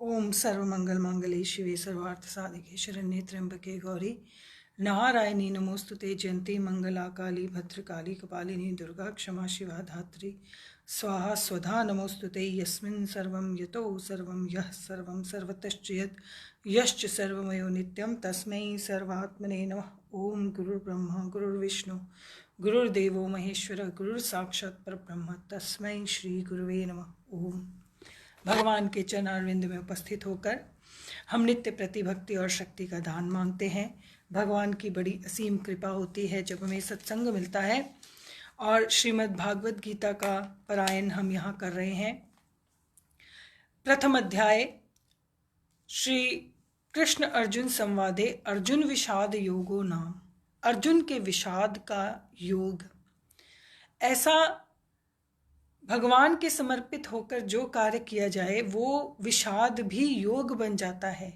ओम सर्वमंगल मांगल्ये शिवे सर्वार्थ साधिके शरण्ये त्र्यंबके गौरी नारायणी नमोस्तुते जयंती मंगला काली भद्रकाली कपालिनी दुर्गा क्षमा शिवा धात्री स्वाहा स्वधा नमोस्तुते यस्मिन् सर्वं यतो सर्वं यः सर्वं सर्वतश्च यत् यश्च सर्वमयो नित्यं तस्मै सर्वात्मने नमः। ओम गुरुर्ब्रह्मा गुरुर्विष्णु गुरुर्देवो महेश्वर गुरुर्साक्षात् परब्रह्म तस्मै श्री गुरुवे नमः। ओम भगवान के चरण अरविंद में उपस्थित होकर हम नित्य प्रतिभक्ति और शक्ति का दान मांगते हैं। भगवान की बड़ी असीम कृपा होती है जब हमें सत्संग मिलता है और श्रीमद् भागवत गीता का पारायण हम यहाँ कर रहे हैं। प्रथम अध्याय श्री कृष्ण अर्जुन संवादे अर्जुन विषाद योगो नाम। अर्जुन के विषाद का योग। ऐसा भगवान के समर्पित होकर जो कार्य किया जाए वो विषाद भी योग बन जाता है।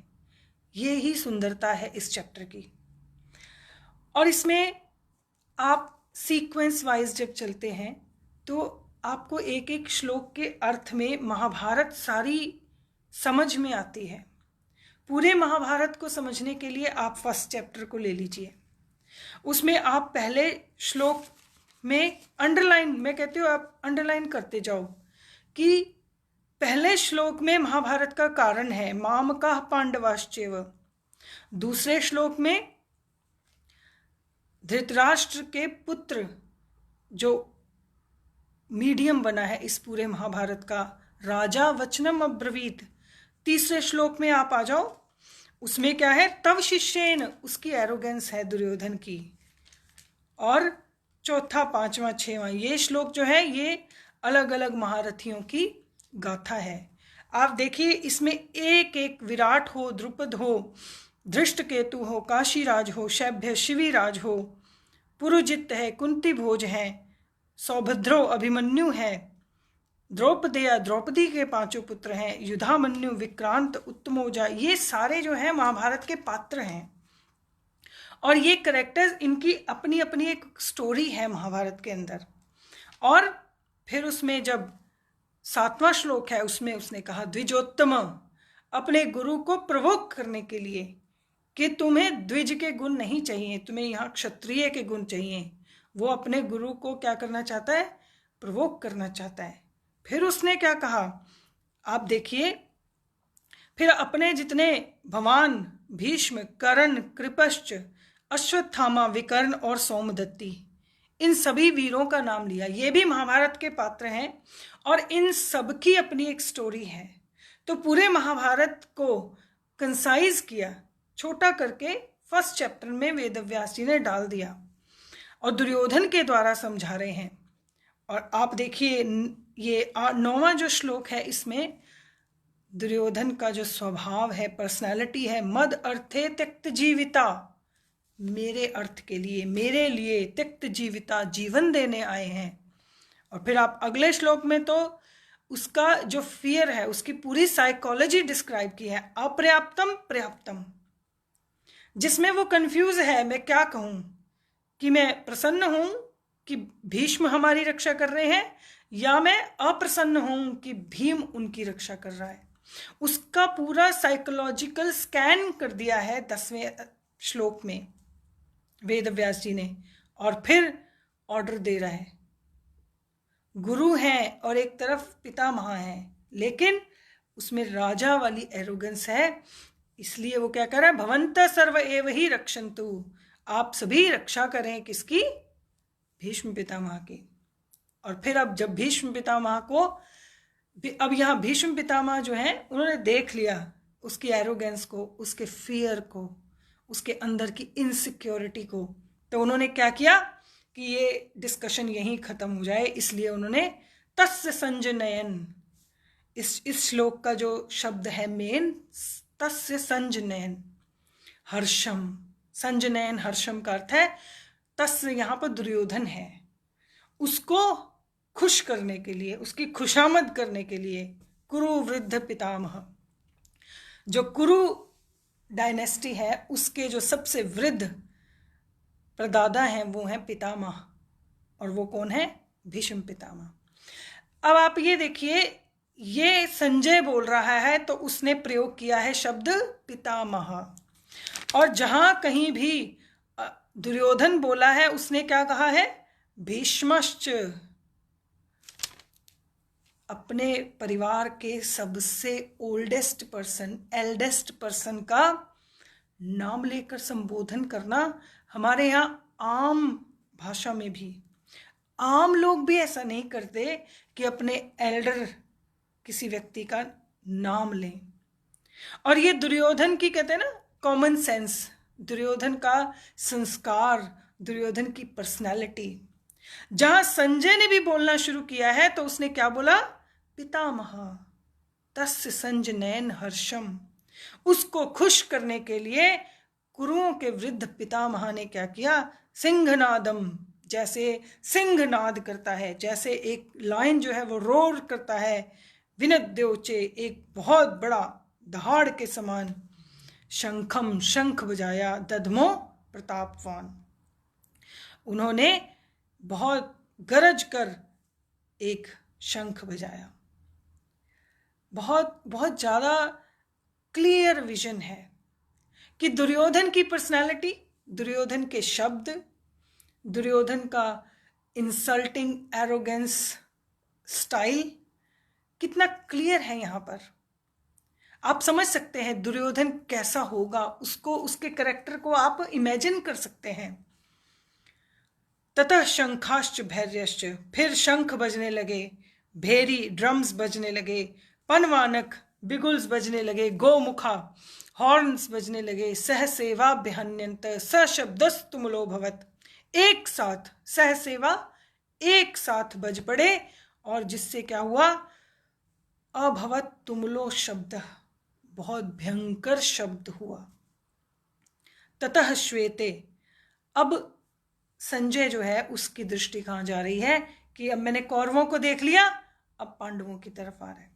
ये ही सुंदरता है इस चैप्टर की। और इसमें आप सीक्वेंस वाइज जब चलते हैं तो आपको एक एक श्लोक के अर्थ में महाभारत सारी समझ में आती है। पूरे महाभारत को समझने के लिए आप फर्स्ट चैप्टर को ले लीजिए। उसमें आप पहले श्लोक में अंडरलाइन, मैं कहती हूँ आप अंडरलाइन करते जाओ कि पहले श्लोक में महाभारत का कारण है मामकाः पांडवाश्चैव। दूसरे श्लोक में धृतराष्ट्र के पुत्र जो मीडियम बना है इस पूरे महाभारत का, राजा वचनम अब्रवीत। तीसरे श्लोक में आप आ जाओ, उसमें क्या है, तव शिष्येन, उसकी एरोगेंस है दुर्योधन की। और चौथा, पांचवा, छठवां ये श्लोक जो है ये अलग अलग महारथियों की गाथा है। आप देखिए इसमें एक एक विराट हो, द्रुपद हो, धृष्टकेतु हो, काशीराज हो, शैभ्य शिविराज हो, पुरुजित है, कुंती भोज है, सौभद्रो अभिमन्यु है, द्रौपदेया द्रौपदी के पांचों पुत्र हैं, युधामन्यु, विक्रांत, उत्तमोजा, ये सारे जो हैं महाभारत के पात्र हैं। और ये करेक्टर्स, इनकी अपनी अपनी एक स्टोरी है महाभारत के अंदर। और फिर उसमें जब 7वां श्लोक है उसमें उसने कहा द्विजोत्तम, अपने गुरु को प्रवोक करने के लिए कि तुम्हें द्विज के गुण नहीं चाहिए, तुम्हें यहाँ क्षत्रिय के गुण चाहिए। वो अपने गुरु को क्या करना चाहता है, प्रवोक करना चाहता है। फिर उसने क्या कहा आप देखिए, फिर अपने जितने भवान, भीष्म, कर्ण, कृपश्च, अश्वत्थामा, विकर्ण और सोमदत्ती, इन सभी वीरों का नाम लिया। ये भी महाभारत के पात्र हैं और इन सब की अपनी एक स्टोरी है। तो पूरे महाभारत को कंसाइज किया, छोटा करके फर्स्ट चैप्टर में वेदव्यास जी ने डाल दिया और दुर्योधन के द्वारा समझा रहे हैं। और आप देखिए ये 9वां जो श्लोक है इसमें दुर्योधन का जो स्वभाव है, पर्सनालिटी है, मद अर्थे त्यक्त जीविता, मेरे अर्थ के लिए, मेरे लिए त्यक्त जीविता, जीवन देने आए हैं। और फिर आप अगले श्लोक में तो उसका जो फियर है उसकी पूरी साइकोलॉजी डिस्क्राइब की है, अपर्याप्तम पर्याप्तम, जिसमें वो कंफ्यूज है मैं क्या कहूँ, कि मैं प्रसन्न हूँ कि भीष्म हमारी रक्षा कर रहे हैं या मैं अप्रसन्न हूँ कि भीम उनकी रक्षा कर रहा है। उसका पूरा साइकोलॉजिकल स्कैन कर दिया है 10वें श्लोक में वेदव्यास जी ने। और फिर ऑर्डर दे रहा है, गुरु हैं और एक तरफ पितामह हैं, लेकिन उसमें राजा वाली एरोगेंस है। इसलिए वो क्या कर रहा है, भवन्तः सर्व एव ही रक्षन्तु, आप सभी रक्षा करें किसकी, भीष्म पितामह की। और फिर अब जब भीष्म पितामह को, अब यहाँ भीष्म पितामह जो है उन्होंने देख लिया उसकी एरोगेंस को, उसके फियर को, उसके अंदर की इनसिक्योरिटी को, तो उन्होंने क्या किया कि ये डिस्कशन यहीं खत्म हो जाए, इसलिए उन्होंने तस्य संजनयन, इस श्लोक का जो शब्द है मेन, तस्य संजनयन, हर्षम, संजनयन हर्षम का अर्थ है तस्य, यहाँ पर दुर्योधन है, उसको खुश करने के लिए, उसकी खुशामद करने के लिए कुरु वृद्ध पितामह, जो कुरु डायनेस्टी है उसके जो सबसे वृद्ध प्रदादा हैं वो हैं पितामह, और वो कौन है, भीष्म पितामह। अब आप ये देखिए ये संजय बोल रहा है तो उसने प्रयोग किया है शब्द पितामह। और जहां कहीं भी दुर्योधन बोला है उसने क्या कहा है? भीष्मश्च। अपने परिवार के सबसे ओल्डेस्ट पर्सन, एल्डेस्ट पर्सन का नाम लेकर संबोधन करना हमारे यहाँ आम भाषा में भी, आम लोग भी ऐसा नहीं करते कि अपने एल्डर किसी व्यक्ति का नाम लें। और ये दुर्योधन की कहते हैं ना कॉमन सेंस, दुर्योधन का संस्कार, दुर्योधन की पर्सनालिटी। जहां संजय ने भी बोलना शुरू किया है तो उसने क्या बोला? पितामह तस्य संजनयन हर्षम। उसको खुश करने के लिए कुरुओं के वृद्ध पितामह ने क्या किया? सिंहनादम, जैसे सिंहनाद करता है, जैसे एक लायन जो है वो रोर करता है, विनद्योचे, एक बहुत बड़ा दहाड़ के समान, शंखम, शंख बजाया, दधमो प्रतापवान। उन्होंने बहुत गरज कर एक शंख बजाया। बहुत बहुत ज़्यादा क्लियर विजन है कि दुर्योधन की पर्सनालिटी, दुर्योधन के शब्द, दुर्योधन का इंसल्टिंग एरोगेंस स्टाइल कितना क्लियर है। यहाँ पर आप समझ सकते हैं दुर्योधन कैसा होगा, उसको, उसके कैरेक्टर को आप इमेजिन कर सकते हैं। ततः शंखाश्च भैर्यश्च, फिर शंख बजने लगे, भेरी ड्रम्स बजने लगे, पनवानक बिगुल्स बजने लगे, गोमुखा हॉर्न्स बजने लगे, सहसेवा बिहन्यंत सशब्दस्तुमुलो भवत। एक साथ सहसेवा, एक साथ बज पड़े और जिससे क्या हुआ? अभवत तुमुलो शब्द, बहुत भयंकर शब्द हुआ। ततः श्वेते, अब संजय जो है उसकी दृष्टि कहाँ जा रही है कि अब मैंने कौरवों को देख लिया, अब पांडवों की तरफ आ रहे हैं।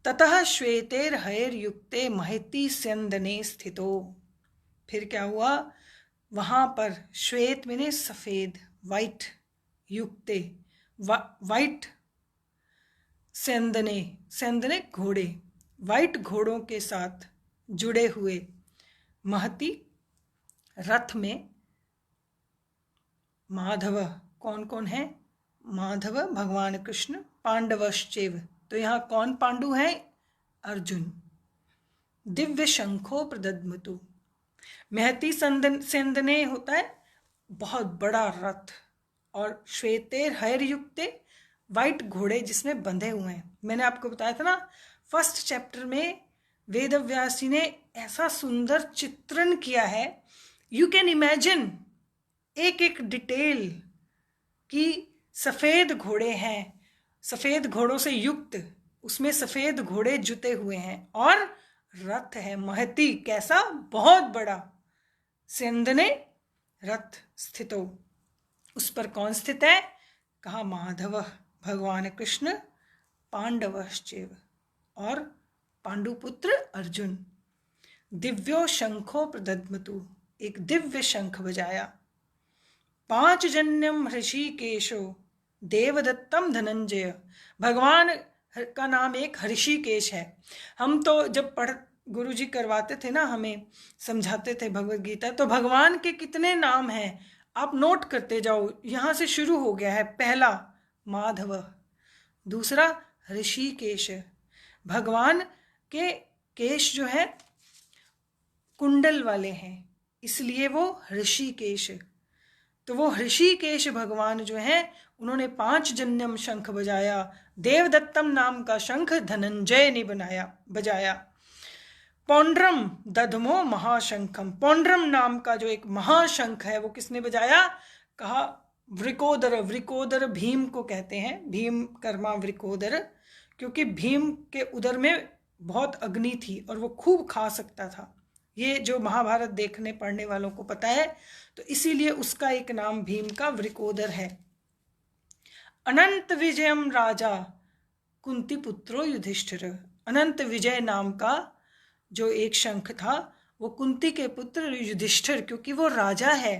ततः श्वेतेर हयर युक्ते महती स्यंदने स्थितो। फिर क्या हुआ? वहां पर श्वेत मैंने सफेद, वाइट, युक्ते वाइट, स्यंदने, स्यंदने घोड़े, वाइट घोड़ों के साथ जुड़े हुए महती रथ में माधव, कौन कौन है? माधव, भगवान कृष्ण, पांडवश्चैव। तो यहाँ कौन पांडु है? अर्जुन। दिव्य शंखो प्रदद्मतु, महती सेंदने होता है बहुत बड़ा रथ, और श्वेतेर हयर युक्ते, वाइट घोड़े जिसमें बंधे हुए हैं। मैंने आपको बताया था ना फर्स्ट चैप्टर में वेदव्यास जी ने ऐसा सुंदर चित्रण किया है, यू कैन इमेजिन एक एक डिटेल कि सफ़ेद घोड़े हैं, सफ़ेद घोड़ों से युक्त, उसमें सफ़ेद घोड़े जुते हुए हैं और रथ है महती, कैसा? बहुत बड़ा। सेंदने रथ स्थितो, उस पर कौन स्थित है? कहा माधव, भगवान कृष्ण, पांडवश्चैव, और पांडुपुत्र अर्जुन। दिव्यो शंखो प्रदद्मतु, एक दिव्य शंख बजाया। पांचजन्यम ऋषिकेशो देवदत्तम धनंजय, भगवान का नाम एक ऋषिकेश है। हम तो जब गुरुजी करवाते थे ना, हमें समझाते थे भगवत गीता, तो भगवान के कितने नाम हैं आप नोट करते जाओ। यहाँ से शुरू हो गया है, पहला माधव, दूसरा ऋषिकेश, भगवान के केश जो है कुंडल वाले हैं इसलिए वो ऋषिकेश। तो वो ऋषिकेश भगवान जो हैं उन्होंने पांचजन्यम शंख बजाया, देवदत्तम नाम का शंख धनंजय ने बजाया। पौंड्रम दधमो महाशंखम, पौंड्रम नाम का जो एक महाशंख है वो किसने बजाया? कहा वृकोदर, वृकोदर भीम को कहते हैं, भीम कर्मा वृकोदर, क्योंकि भीम के उदर में बहुत अग्नि थी और वो खूब खा सकता था। ये जो महाभारत देखने पढ़ने वालों को पता है, तो इसीलिए उसका एक नाम भीम का वृकोदर है। अनंत विजयम राजा कुंती पुत्रो युधिष्ठिर, अनंत विजय नाम का जो एक शंख था वो कुंती के पुत्र युधिष्ठिर, क्योंकि वो राजा है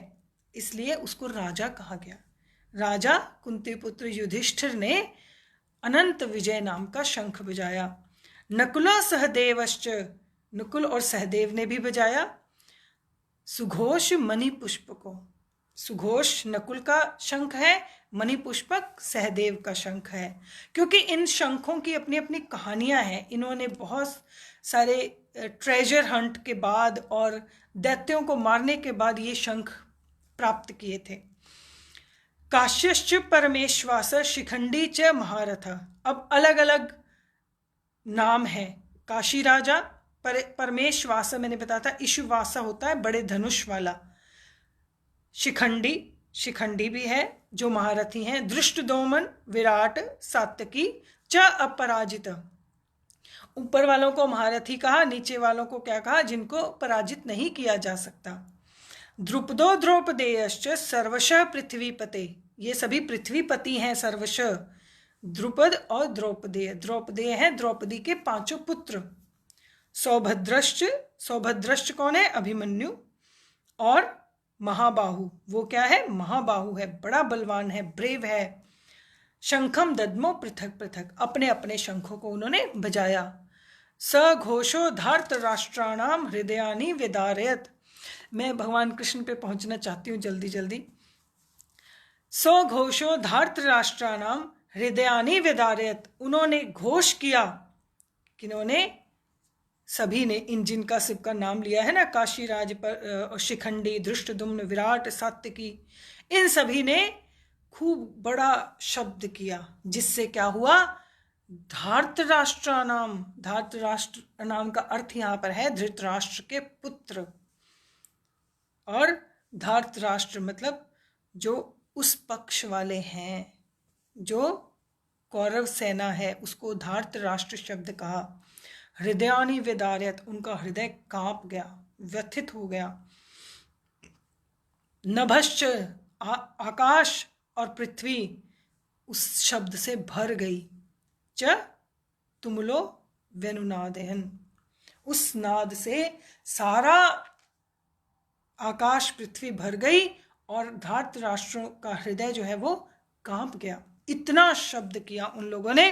इसलिए उसको राजा कहा गया। राजा कुंती पुत्र युधिष्ठिर ने अनंत विजय नाम का शंख बजाया। नकुला सहदेवश्च, नकुल और सहदेव ने भी बजाया। सुघोष मणि पुष्प को, सुघोष नकुल का शंख है, मणि पुष्पक सहदेव का शंख है। क्योंकि इन शंखों की अपनी अपनी कहानियां हैं। इन्होंने बहुत सारे ट्रेजर हंट के बाद और दैत्यों को मारने के बाद ये शंख प्राप्त किए थे। काश्यश्च परमेश्वास शिखंडी च महारथ। अब अलग अलग नाम है। काशी राजा, परमेश्वास मैंने बताया था, इशुवासा होता है बड़े धनुष वाला। शिखंडी, शिखंडी भी है जो महारथी हैं। दृष्टदोमन, विराट, सात्यकी च अपराजित। ऊपर वालों को महारथी कहा, नीचे वालों को क्या कहा? जिनको पराजित नहीं किया जा सकता। द्रुपदो द्रौपदेयश्च सर्वशः पृथ्वीपते, ये सभी पृथ्वीपति हैं सर्वशः। द्रुपद और द्रौपदेय, द्रौपदेय हैं द्रौपदी के 5 पुत्र। सौभद्रश्च, सौभद्रश्च कौन है? अभिमन्यु। और महाबाहु, वो क्या है? महाबाहु है, बड़ा बलवान है, ब्रेव है। शंखम दद्मो पृथक पृथक, अपने अपने शंखों को उन्होंने बजाया। सघोषो धार्तराष्ट्राणाम हृदयानि विदारयत। मैं भगवान कृष्ण पे पहुंचना चाहती हूँ जल्दी जल्दी। सघोषो धार्तराष्ट्राणाम हृदयानि विदारयत, उन्होंने घोष किया, किन्होंने? सभी ने, इन जिनका सबका नाम लिया है ना, काशीराज पर, शिखंडी, धृष्टद्युम्न, विराट, सात्यकी, इन सभी ने खूब बड़ा शब्द किया, जिससे क्या हुआ? धार्तराष्ट्राणाम, धार्तराष्ट्र नाम का अर्थ यहाँ पर है धृतराष्ट्र के पुत्र। और धार्तराष्ट्र मतलब जो उस पक्ष वाले हैं, जो कौरव सेना है, उसको धार्तराष्ट्र शब्द कहा। हृदयानि विदारयत, उनका हृदय कांप गया, व्यथित हो गया। नभश्च, आकाश और पृथ्वी उस शब्द से भर गई। च तुमुलो वेनुनादयन, उस नाद से सारा आकाश पृथ्वी भर गई और धार्तराष्ट्रों का हृदय जो है वो कांप गया। इतना शब्द किया उन लोगों ने।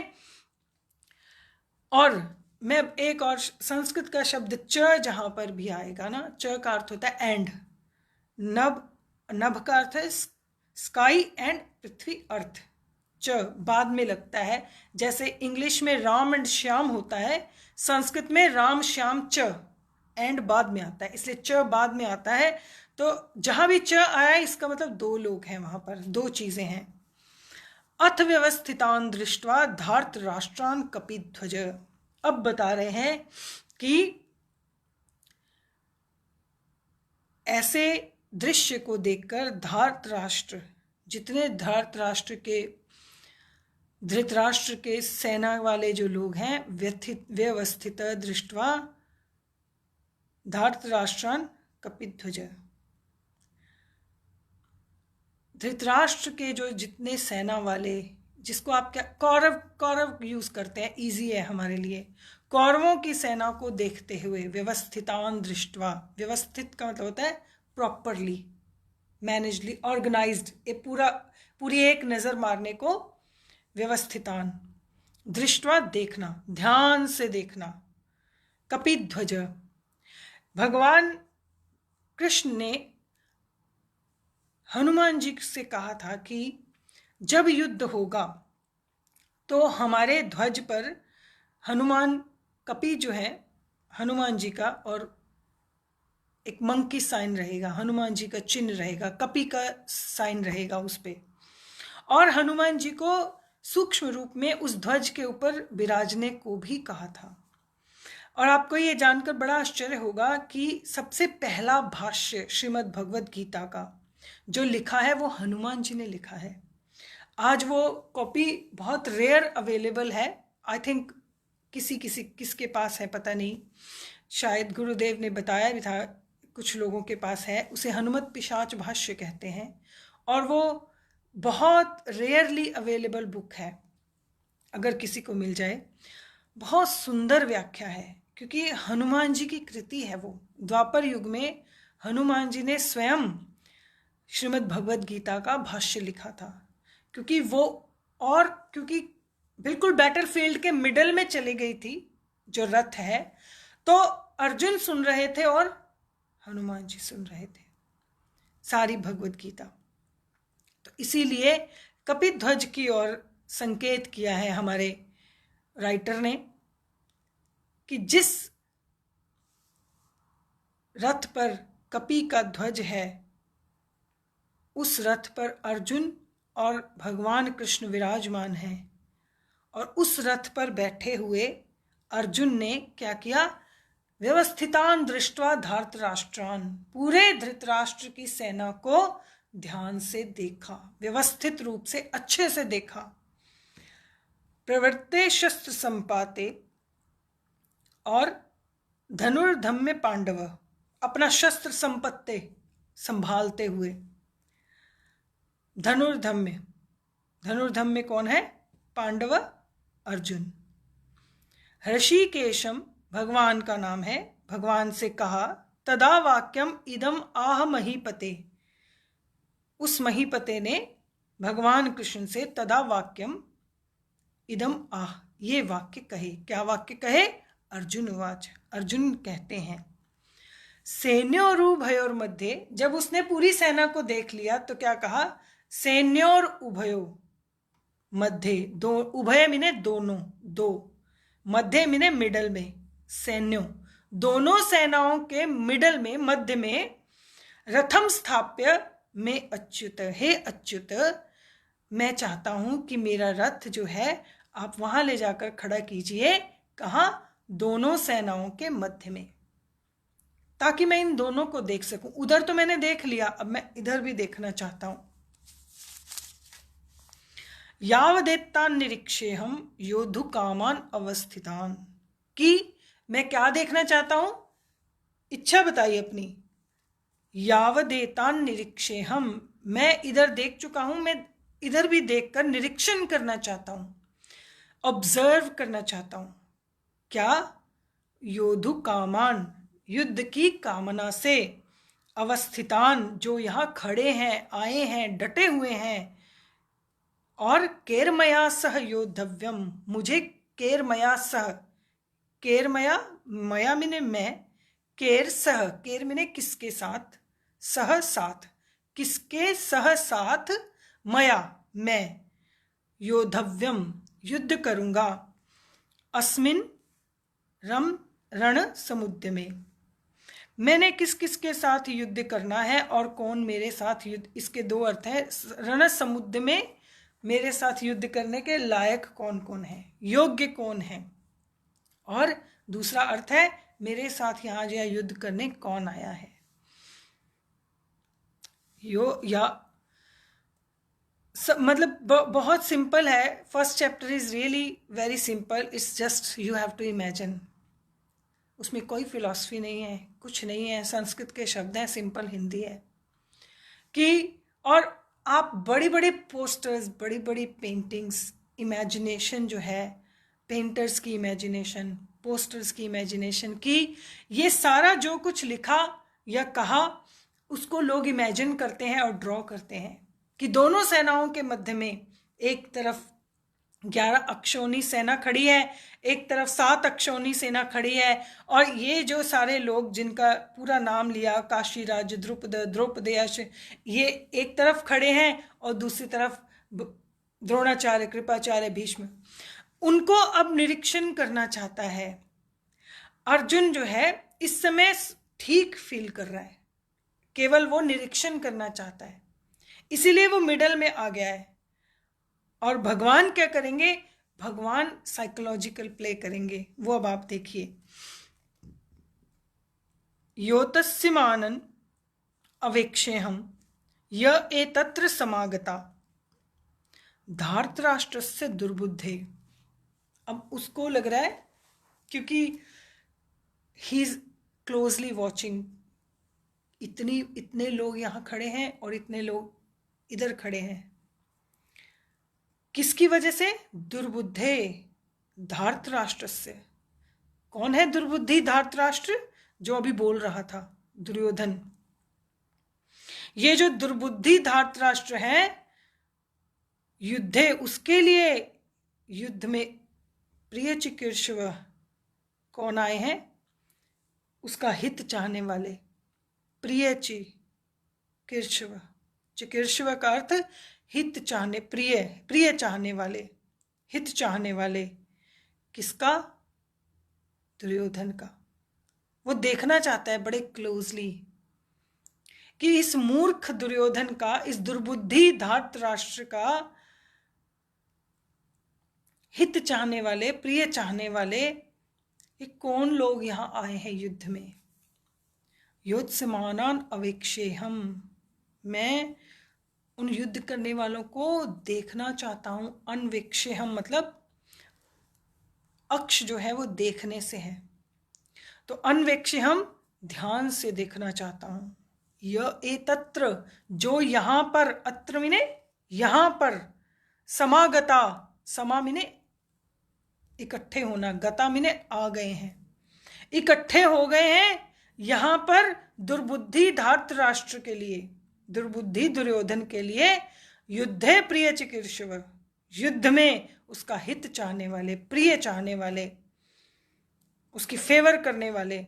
और मैं एक और संस्कृत का शब्द च जहां पर भी आएगा ना, च का अर्थ होता है एंड, नभ, नभ का अर्थ है स्काई एंड पृथ्वी अर्थ। च बाद में लगता है, जैसे इंग्लिश में राम एंड श्याम होता है, संस्कृत में राम श्याम च एंड बाद में आता है, इसलिए च बाद में आता है। तो जहां भी च आया इसका मतलब 2 लोग हैं, वहां पर 2 चीजें हैं। अथ व्यवस्थितान दृष्ट्वा धार्तराष्ट्रान कपिध्वज। अब बता रहे हैं कि ऐसे दृश्य को देखकर धार्तराष्ट्र, जितने धार्तराष्ट्र के, धृतराष्ट्र के सेना वाले जो लोग हैं, व्यवस्थित दृष्ट्वा धार्तराष्ट्रान कपिध्वज, धृतराष्ट्र के जो जितने सेना वाले, जिसको आप क्या, कौरव, कौरव यूज करते हैं, इजी है हमारे लिए। कौरवों की सेना को देखते हुए, व्यवस्थितान दृष्ट्वा, व्यवस्थित का मतलब होता है प्रॉपरली, मैनेजली, ऑर्गेनाइज्ड, पूरी एक नजर मारने को व्यवस्थितान, दृष्ट्वा देखना, ध्यान से देखना। कपिध्वज, भगवान कृष्ण ने हनुमान जी से कहा था कि जब युद्ध होगा तो हमारे ध्वज पर हनुमान, कपि जो है हनुमान जी का, और एक मंकी साइन रहेगा, हनुमान जी का चिन्ह रहेगा, कपि का साइन रहेगा उस पे, और हनुमान जी को सूक्ष्म रूप में उस ध्वज के ऊपर विराजने को भी कहा था। और आपको ये जानकर बड़ा आश्चर्य होगा कि सबसे पहला भाष्य श्रीमद् भगवद गीता का जो लिखा है वो हनुमान जी ने लिखा है। आज वो कॉपी बहुत रेयर अवेलेबल है, आई थिंक किसके पास है पता नहीं, शायद गुरुदेव ने बताया भी था कुछ लोगों के पास है, उसे हनुमत पिशाच भाष्य कहते हैं, और वो बहुत रेयरली अवेलेबल बुक है, अगर किसी को मिल जाए। बहुत सुंदर व्याख्या है, क्योंकि हनुमान जी की कृति है वो। द्वापर युग में हनुमान जी ने स्वयं श्रीमद् भगवद गीता का भाष्य लिखा था, क्योंकि बिल्कुल बैटलफील्ड के मिडल में चली गई थी जो रथ है, तो अर्जुन सुन रहे थे और हनुमान जी सुन रहे थे सारी भगवत गीता। तो इसीलिए कपिध्वज की ओर संकेत किया है हमारे राइटर ने कि जिस रथ पर कपि का ध्वज है उस रथ पर अर्जुन और भगवान कृष्ण विराजमान हैं, और उस रथ पर बैठे हुए अर्जुन ने क्या किया, व्यवस्थितान दृष्ट्वा धार्तराष्ट्रान, पूरे धृतराष्ट्र की सेना को ध्यान से देखा, व्यवस्थित रूप से अच्छे से देखा। प्रवृत्ते शस्त्र संपाते, और धनुर्धम्य पांडव, अपना शस्त्र संपत्ति संभालते हुए। धनुर्धम्य, धनुर्धम्य कौन है, पांडव अर्जुन। ऋषिकेशम भगवान का नाम है, भगवान से कहा, तदा वाक्यम इदम आह महीपते, उस महीपते ने भगवान कृष्ण से तदा वाक्यम इदम आह, ये वाक्य कहे। क्या वाक्य कहे, अर्जुन उवाच, अर्जुन कहते हैं, सैन्योरुभयोर मध्य, जब उसने पूरी सेना को देख लिया तो क्या कहा, सैन्योर उभयो मध्य, दो, उभय मिने दोनों, दो, मध्य मिने मिडल में, सैन्यों, दोनों सेनाओं के मिडल में, मध्य में, रथम स्थाप्य में अच्युत, हे अच्युत, मैं चाहता हूं कि मेरा रथ जो है आप वहां ले जाकर खड़ा कीजिए। कहां, दोनों सेनाओं के मध्य में, ताकि मैं इन दोनों को देख सकूं। उधर तो मैंने देख लिया, अब मैं इधर भी देखना चाहता हूं। यावदेत्तान निरीक्षेहम योद्धु कामान अवस्थितान, कि मैं क्या देखना चाहता हूं, इच्छा बताइए अपनी। यावदेतान निरीक्षेहम, मैं इधर देख चुका हूं, मैं इधर भी देखकर निरीक्षण करना चाहता हूं, ऑब्जर्व करना चाहता हूं। क्या, योद्धु कामान, युद्ध की कामना से, अवस्थितान, जो यहां खड़े हैं, आए हैं, डटे हुए हैं, और केरमया सह योद्धव्यम, मुझे केरमया सह, केरमया, मया मिने मैं, केर सह, केर मिने किसके साथ, सह साथ, किसके सह साथ, मया मैं, योद्धव्यम युद्ध करूंगा, अस्मिन रण समुद्र में, मैंने किस किस के साथ युद्ध करना है और कौन मेरे साथ युद्ध, इसके दो अर्थ हैं। रण समुद्र में मेरे साथ युद्ध करने के लायक कौन कौन है, योग्य कौन है, और दूसरा अर्थ है मेरे साथ यहां जो युद्ध करने कौन आया है। मतलब बहुत सिंपल है। First chapter is really very simple, it's just you have to imagine, उसमें कोई फिलॉसफी नहीं है, कुछ नहीं है, संस्कृत के शब्द हैं, सिंपल हिंदी है कि, और आप बड़ी बड़ी पोस्टर्स, बड़ी बड़ी पेंटिंग्स, इमेजिनेशन जो है, पेंटर्स की इमेजिनेशन, पोस्टर्स की इमेजिनेशन की, ये सारा जो कुछ लिखा या कहा उसको लोग इमेजिन करते हैं और ड्रॉ करते हैं कि दोनों सेनाओं के मध्य में एक तरफ 11 अक्षौणी सेना खड़ी है, एक तरफ 7 अक्षौणी सेना खड़ी है, और ये जो सारे लोग जिनका पूरा नाम लिया, काशीराज, द्रुपद, द्रौपदेयश, ये एक तरफ खड़े हैं, और दूसरी तरफ द्रोणाचार्य, कृपाचार्य, भीष्म, उनको अब निरीक्षण करना चाहता है। अर्जुन जो है इस समय ठीक फील कर रहा है, केवल वो निरीक्षण करना चाहता है, इसीलिए वो मिडल में आ गया है। और भगवान क्या करेंगे, भगवान साइकोलॉजिकल प्ले करेंगे, वो अब आप देखिए। योतस्यमानन अवेक्षेहम य एतत्र समागता धार्तराष्ट्रस्य दुर्बुद्धे, अब उसको लग रहा है क्योंकि ही इज क्लोजली वॉचिंग, इतने लोग यहाँ खड़े हैं और इतने लोग इधर खड़े हैं, किसकी वजह से, दुर्बुद्धे धार्तराष्ट्र से। कौन है दुर्बुद्धि धार्तराष्ट्र, जो अभी बोल रहा था, दुर्योधन। ये जो दुर्बुद्धि धार्तराष्ट्र है, युद्धे, उसके लिए युद्ध में प्रिय चिकीर्षव कौन आए हैं? उसका हित चाहने वाले। प्रिय चिकीर्षव, चिकीर्षव का अर्थ हित चाहने, प्रिय, प्रिय चाहने वाले, हित चाहने वाले। किसका? दुर्योधन का। वो देखना चाहता है बड़े क्लोजली कि इस मूर्ख दुर्योधन का, इस दुर्बुद्धि धृतराष्ट्र का हित चाहने वाले, प्रिय चाहने वाले ये कौन लोग यहां आए हैं युद्ध में। योत्स्यमानान् अवेक्षेहम्, मैं उन युद्ध करने वालों को देखना चाहता हूं। अन्वेक्षेहम् मतलब अक्ष जो है वो देखने से है, तो अन्वेक्षेहम् ध्यान से देखना चाहता हूं। य एतत्र, जो यहां पर, अत्र मिने यहां पर, समागता, समा मिने इकट्ठे होना, गता मिने आ गए हैं, इकट्ठे हो गए हैं यहां पर दुर्बुद्धि धृतराष्ट्र के लिए, दुर्बुद्धि दुर्योधन के लिए। युद्धे प्रिय चिकीर्षव, युद्ध में उसका हित चाहने वाले, प्रिय चाहने वाले, उसकी फेवर करने वाले।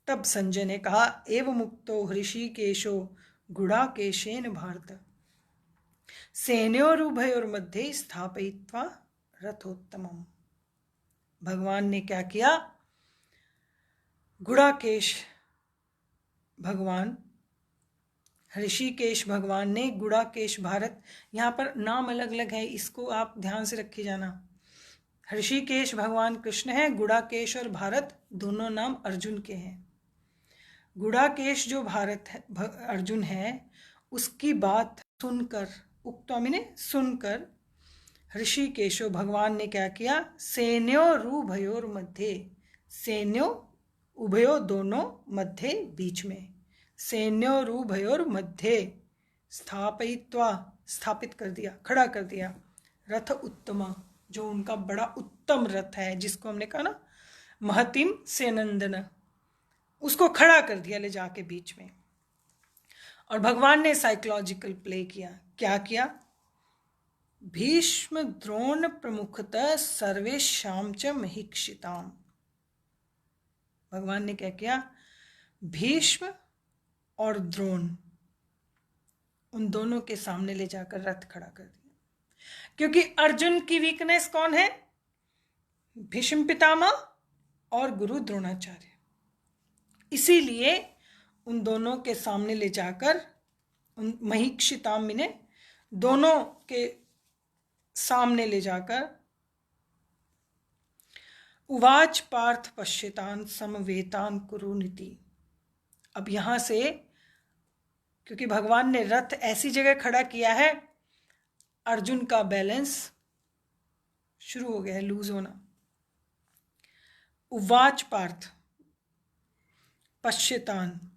तब संजय ने कहा, एव मुक्तो हृषिकेशो गुडाकेशेन भारत सेनयोरुभयोर्मध्ये स्थापयित्वा रथोत्तमम्। भगवान ने क्या किया? गुडाकेश भगवान, ऋषिकेश भगवान ने, गुडाकेश भारत, यहाँ पर नाम अलग अलग है, इसको आप ध्यान से रखे जाना। ऋषिकेश भगवान कृष्ण है, गुडाकेश और भारत दोनों नाम अर्जुन के हैं। गुडाकेश जो भारत है, अर्जुन है, उसकी बात सुनकर, उक्तामिने सुनकर, ऋषिकेशो भगवान ने क्या किया? सेन्योरुभयोर मध्य, सेन्यो उभयो दोनों, मध्य बीच में, सेन्योरुभयोर मध्य स्थापयित्वा स्थापित कर दिया, खड़ा कर दिया, रथ उत्तम, जो उनका बड़ा उत्तम रथ है, जिसको हमने कहा ना महतिम सेनंदन, उसको खड़ा कर दिया ले जाके बीच में। और भगवान ने साइकोलॉजिकल प्ले किया। क्या किया? भीष्म द्रोण प्रमुखतः सर्वेषां च महीक्षिताम्। भगवान ने क्या किया? भीष्म और द्रोण, उन दोनों के सामने ले जाकर रथ खड़ा कर दिया। क्योंकि अर्जुन की वीकनेस कौन है? भीष्म पितामह और गुरु द्रोणाचार्य। इसीलिए उन दोनों के सामने ले जाकर, उन महीक्षिताम मिने दोनों के सामने ले जाकर, उवाच पार्थ पश्यतान समवेतान कुरुनिति। अब यहां से, क्योंकि भगवान ने रथ ऐसी जगह खड़ा किया है, अर्जुन का बैलेंस शुरू हो गया है लूज होना। उवाच पार्थ पश्यतान,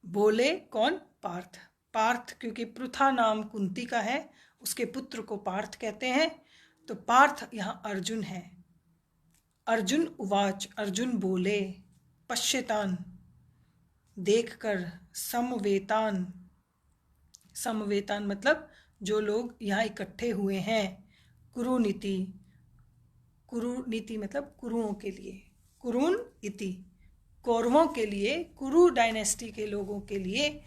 बोले कौन? पार्थ। पार्थ क्योंकि पृथा नाम कुंती का है, उसके पुत्र को पार्थ कहते हैं, तो पार्थ यहां अर्जुन है। अर्जुन उवाच, अर्जुन बोले, पश्यतान देखकर, समवेतान, समवेतान मतलब जो लोग यहाँ इकट्ठे हुए हैं, कुरुनीति, कुरुनीति मतलब कुरुओं के लिए, कुरुन इति कौरवों के लिए, कुरु डायनेस्टी के लोगों के लिए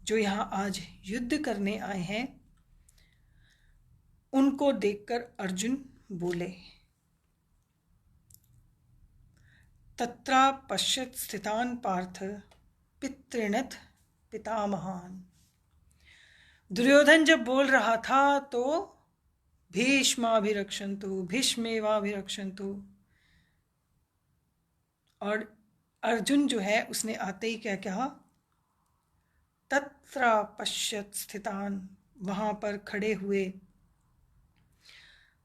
जो यहाँ आज युद्ध करने आए हैं, उनको देखकर अर्जुन बोले। तत्रा पश्यत स्थितान पार्थ पितृणथ पितामहान। दुर्योधन जब बोल रहा था तो भीष्माभिरक्षन्तु, भीष्मेवाभिरक्षन्तु, और अर्जुन जो है उसने आते ही क्या कहा? तत्रा पश्यत स्थितान, वहां पर खड़े हुए,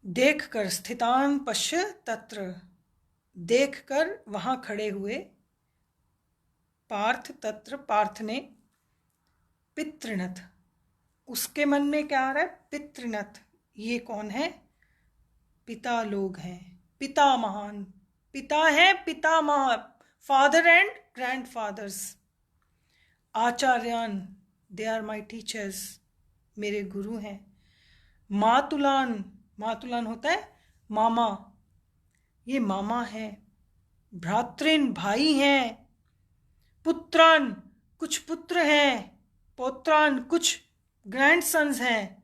देखकर, स्थितान पश्य तत्र, देखकर वहां खड़े हुए, पार्थ तत्र, पार्थ ने, पितृणथ, उसके मन में क्या आ रहा है? पितृणथ, ये कौन है? पिता लोग हैं, पिता महान, पिता है, पितामह, फादर एंड ग्रैंडफादर्स, आचार्यान, दे आर माई टीचर्स, मेरे गुरु हैं, मातुलान, मातुलान होता है मामा, ये मामा है। भ्रातृन, भाई हैं। पुत्रान, कुछ पुत्र हैं। पौत्रान, कुछ ग्रैंडसन्स हैं।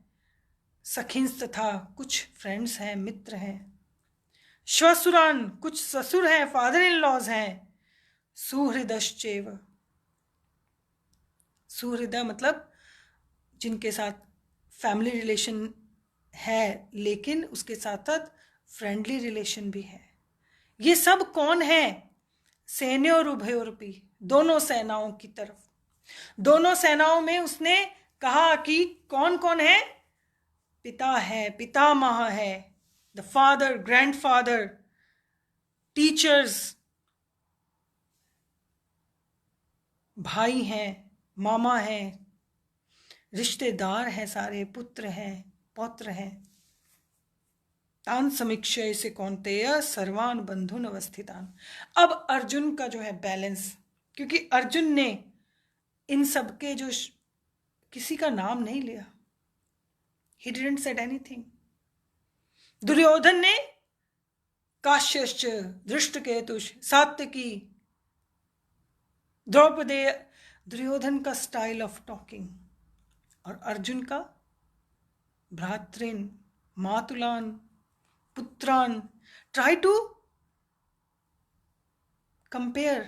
सखिंस, तथा कुछ फ्रेंड्स हैं, मित्र हैं। श्वसुरान, कुछ ससुर हैं, फादर इन लॉज हैं। सुहृदश्चैव, सुहृदय मतलब जिनके साथ फैमिली रिलेशन है लेकिन उसके साथ साथ फ्रेंडली रिलेशन भी है। ये सब कौन है? सैन्योर उभयोरपि, दोनों सेनाओं की तरफ। दोनों सेनाओं में उसने कहा कि कौन कौन है? पिता है, पितामह है, द फादर, ग्रैंडफादर, टीचर्स, भाई हैं, मामा हैं, रिश्तेदार हैं, सारे पुत्र हैं, पौत्र हैं। तान समीक्षय से कौन्तेय सर्वान बंधुन अवस्थितान। अब अर्जुन का जो है बैलेंस, क्योंकि अर्जुन ने इन सब के जो किसी का नाम नहीं लिया, he didn't said anything। Duryodhan ने काश्यश्च, धृष्टकेतुष, सात्यकी, द्रौपदेय, दुर्योधन का स्टाइल ऑफ टॉकिंग, और अर्जुन का भ्रातृन, मातुलान, पुत्रान। ट्राई टू कंपेयर,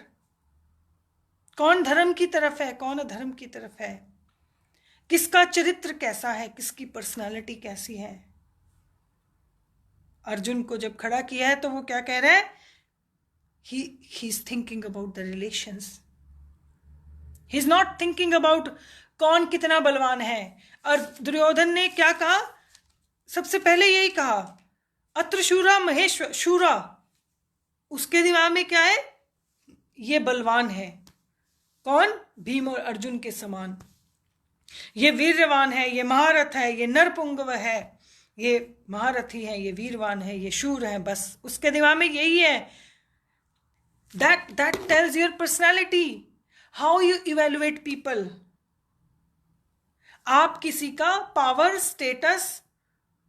कौन धर्म की तरफ है, कौन अधर्म की तरफ है, किसका चरित्र कैसा है, किसकी पर्सनालिटी कैसी है। अर्जुन को जब खड़ा किया है तो वो क्या कह रहा है? He is thinking about the relations, he is not thinking about कौन कितना बलवान है। और दुर्योधन ने क्या कहा? सबसे पहले यही कहा, अत्र शूरा महेश्वर शूरा। उसके दिमाग में क्या है? ये बलवान है। कौन? भीम और अर्जुन के समान। ये वीरवान है, ये महारथ है, ये नरपुंगव है, ये महारथी है, ये वीरवान है, ये शूर है। बस उसके दिमाग में यही है। that tells your personality, how you evaluate people। आप किसी का पावर, स्टेटस,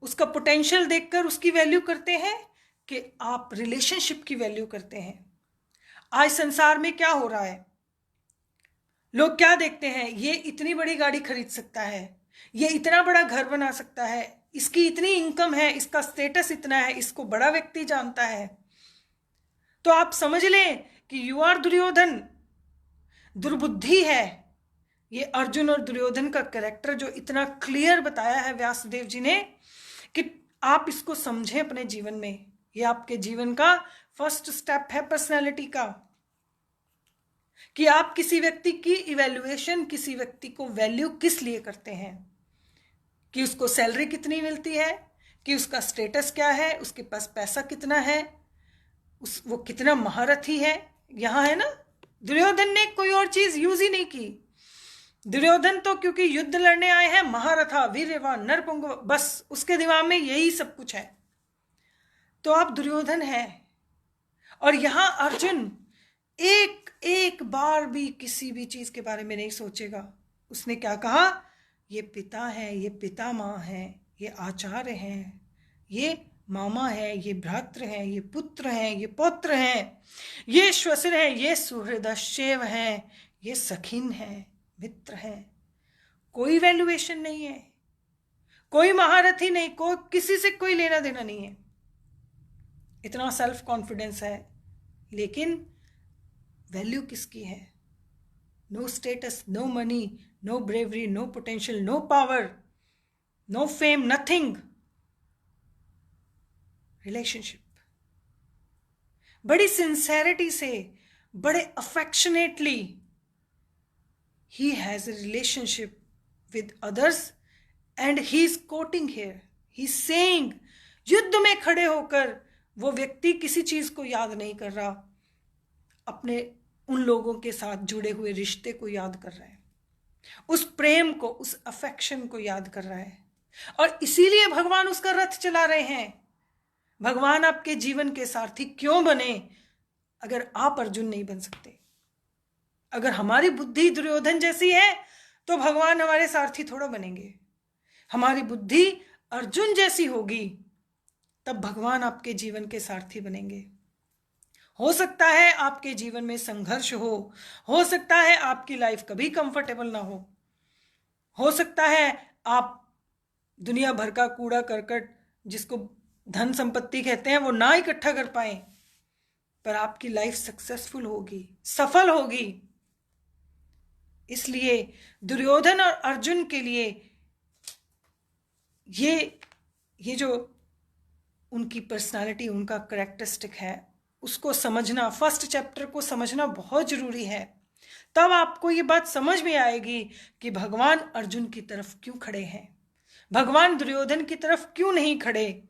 उसका पोटेंशियल देखकर उसकी वैल्यू करते हैं कि आप रिलेशनशिप की वैल्यू करते हैं। आज संसार में क्या हो रहा है? लोग क्या देखते हैं? ये इतनी बड़ी गाड़ी खरीद सकता है, ये इतना बड़ा घर बना सकता है, इसकी इतनी इनकम है, इसका स्टेटस इतना है, इसको बड़ा व्यक्ति जानता है। तो आप समझ लें कि यू आर दुर्योधन। दुर्बुद्धि है ये अर्जुन और दुर्योधन का कैरेक्टर, जो इतना क्लियर बताया है व्यासदेव जी ने कि आप इसको समझें अपने जीवन में। ये आपके जीवन का फर्स्ट स्टेप है पर्सनैलिटी का, कि आप किसी व्यक्ति की इवैल्यूएशन, किसी व्यक्ति को वैल्यू किस लिए करते हैं। कि उसको सैलरी कितनी मिलती है, कि उसका स्टेटस क्या है, उसके पास पैसा कितना है, वो कितना महारथी है। यहां है ना, दुर्योधन ने कोई और चीज यूज ही नहीं की। दुर्योधन तो क्योंकि युद्ध लड़ने आए हैं, महारथा, वीरवान, नरपुंग, बस उसके दिमाग में यही सब कुछ है। तो आप दुर्योधन हैं। और यहां अर्जुन एक बार भी किसी भी चीज के बारे में नहीं सोचेगा। उसने क्या कहा? ये पिता है, ये पितामह है, ये आचार्य हैं, ये मामा है, ये भ्रातृ हैं, ये पुत्र हैं, ये पौत्र हैं, ये श्वसुर हैं, ये सुहृदश्चैव हैं, ये सखिन हैं, मित्र हैं। कोई वैल्यूएशन नहीं है, कोई महारथी नहीं, कोई किसी से कोई लेना देना नहीं है। इतना सेल्फ कॉन्फिडेंस है, लेकिन वैल्यू किसकी है? No status, no money, no bravery, no potential, no power, no fame, nothing. Relationship. बड़ी सिंसेरिटी से, बड़े affectionately he has a relationship with others and he is quoting here, he is saying, युद्ध में खड़े होकर वो व्यक्ति किसी चीज को याद नहीं कर रहा, अपने उन लोगों के साथ जुड़े हुए रिश्ते को याद कर रहा है, उस प्रेम को, उस अफेक्शन को याद कर रहा है। और इसीलिए भगवान उसका रथ चला रहे हैं। भगवान आपके जीवन के सारथी क्यों बने अगर आप अर्जुन नहीं बन सकते? अगर हमारी बुद्धि दुर्योधन जैसी है तो भगवान हमारे सारथी थोड़ा बनेंगे। हमारी बुद्धि अर्जुन जैसी होगी, तब भगवान आपके जीवन के सारथी बनेंगे। हो सकता है आपके जीवन में संघर्ष हो सकता है आपकी लाइफ कभी कंफर्टेबल ना हो सकता है आप दुनिया भर का कूड़ा करकट, जिसको धन संपत्ति कहते हैं, वो ना इकट्ठा कर पाए, पर आपकी लाइफ सक्सेसफुल होगी, सफल होगी। इसलिए दुर्योधन और अर्जुन के लिए ये जो उनकी पर्सनालिटी, उनका कैरेक्टरिस्टिक है, उसको समझना, फर्स्ट चैप्टर को समझना बहुत जरूरी है। तब आपको ये बात समझ में आएगी कि भगवान अर्जुन की तरफ क्यों खड़े हैं, भगवान दुर्योधन की तरफ क्यों नहीं खड़े।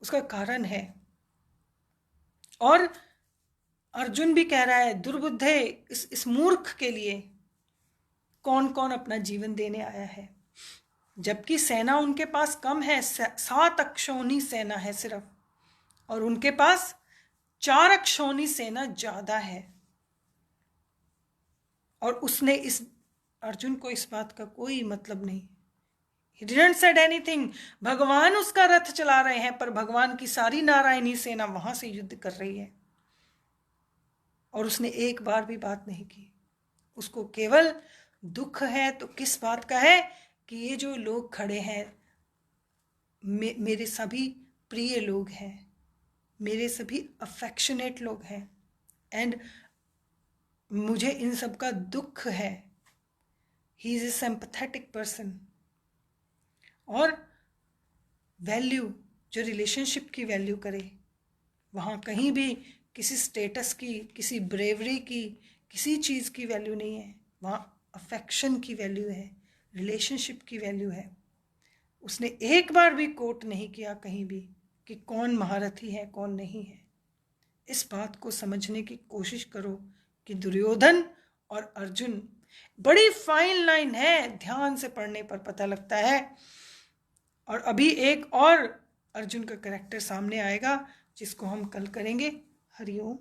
उसका कारण है। और अर्जुन भी कह रहा है, दुर्बुद्धे, इस मूर्ख के लिए कौन कौन अपना जीवन देने आया है, जबकि सेना उनके पास कम है, 7 अक्षौणी सेना है सिर्फ, और उनके पास 4 अक्षौणी सेना ज्यादा है। और उसने इस अर्जुन को इस बात का कोई मतलब नहीं, He didn't said anything। भगवान उसका रथ चला रहे हैं, पर भगवान की सारी नारायणी सेना वहां से युद्ध कर रही है, और उसने एक बार भी बात नहीं की। उसको केवल दुख है तो किस बात का है कि ये जो लोग खड़े हैं मेरे सभी प्रिय लोग हैं, मेरे सभी अफेक्शनेट लोग हैं, एंड मुझे इन सब का दुख है। He is a sympathetic person. और वैल्यू, जो रिलेशनशिप की वैल्यू करे, वहाँ कहीं भी किसी स्टेटस की, किसी ब्रेवरी की, किसी चीज़ की वैल्यू नहीं है, वहाँ अफेक्शन की वैल्यू है, रिलेशनशिप की वैल्यू है। उसने एक बार भी कोट नहीं किया कहीं भी कि कौन महारथी है कौन नहीं है। इस बात को समझने की कोशिश करो कि दुर्योधन और अर्जुन, बड़ी फाइन लाइन है, ध्यान से पढ़ने पर पता लगता है। और अभी एक और अर्जुन का कैरेक्टर सामने आएगा जिसको हम कल करेंगे। हरिओम।